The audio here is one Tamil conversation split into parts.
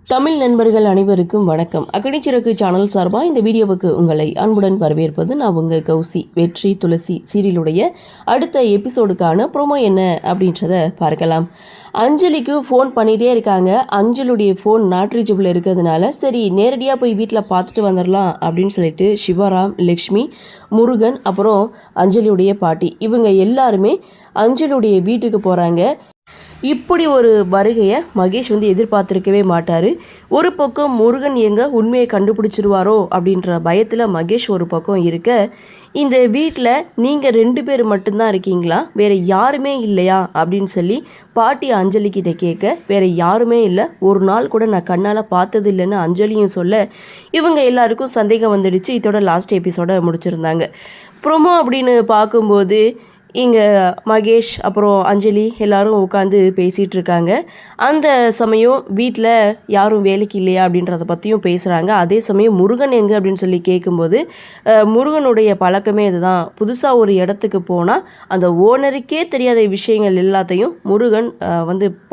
தமிழ் நண்பர்கள் அனைவருக்கும் வணக்கம். அக்கடிச்சிறகு சேனல் சார்பாக இந்த வீடியோவுக்கு உங்களை அன்புடன் வரவேற்பது நான் உங்கள் கௌசி. வெற்றி துளசி சீரியலுடைய அடுத்த எபிசோடுக்கான ப்ரோமோ என்ன அப்படின்றத பார்க்கலாம். அஞ்சலிக்கு ஃபோன் பண்ணிகிட்டே இருக்காங்க. அஞ்சலுடைய ஃபோன் நாட் ரீச்சபிள் இருக்கிறதுனால சரி நேரடியாக போய் வீட்டில் பார்த்துட்டு வந்துடலாம் அப்படின்னு சொல்லிட்டு சிவராம், லக்ஷ்மி, முருகன், அப்புறம் அஞ்சலியுடைய பாட்டி இவங்க எல்லாருமே அஞ்சலுடைய வீட்டுக்கு போகிறாங்க. இப்படி ஒரு வருகையை மகேஷ் எதிர்பார்த்துருக்கவே மாட்டார். ஒரு பக்கம் முருகன் எங்கே உண்மையை கண்டுபிடிச்சிருவாரோ அப்படின்ற பயத்தில் மகேஷ் ஒரு பக்கம் இருக்க, இந்த வீட்டில் நீங்கள் 2 பேர் மட்டும்தான் இருக்கீங்களா, வேறு யாருமே இல்லையா அப்படின்னு சொல்லி பாட்டி அஞ்சலிக்கிட்ட கேட்க, வேறு யாருமே இல்லை, ஒரு நாள் கூட நான் கண்ணால் பார்த்தது இல்லைன்னு அஞ்சலியும் சொல்ல, இவங்க எல்லாருக்கும் சந்தேகம் வந்துடுச்சு. இதோட லாஸ்ட் எபிசோட முடிச்சிருந்தாங்க. ப்ரோமோ அப்படின்னு பார்க்கும்போது இங்கே மகேஷ் அப்புறம் அஞ்சலி எல்லாரும் உட்காந்து பேசிகிட்டு இருக்காங்க. அந்த சமயம் வீட்டில் யாரும் வேலைக்கு இல்லையா அப்படின்றத பற்றியும் பேசுகிறாங்க. அதே சமயம் முருகன் எங்கே அப்படின்னு சொல்லி கேட்கும்போது முருகனுடைய பழக்கமே இதுதான், புதுசாக ஒரு இடத்துக்கு போனால் அந்த ஓனருக்கே தெரியாத விஷயங்கள் எல்லாத்தையும் முருகன்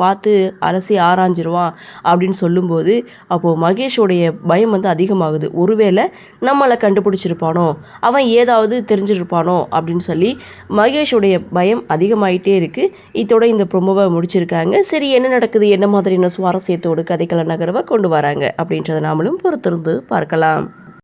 பார்த்து அலசி ஆராய்ஞ்சிருவான் அப்படின்னு சொல்லும்போது அப்போது மகேஷோடைய பயம் அதிகமாகுது. ஒருவேளை நம்மளை கண்டுபிடிச்சிருப்பானோ, அவன் ஏதாவது தெரிஞ்சிருப்பானோ அப்படின்னு சொல்லி மகேஷ் உடைய பயம் அதிகமாயிட்டே இருக்கு. இதோட இந்த ப்ரோமோவை முடிச்சிருக்காங்க. சரி, என்ன நடக்குது, என்ன மாதிரியான சுவாரஸ்யத்தோடு கதைக்கள நகர்வை கொண்டு வராங்க அப்படின்றத நாமளும் பொறுத்திருந்து பார்க்கலாம்.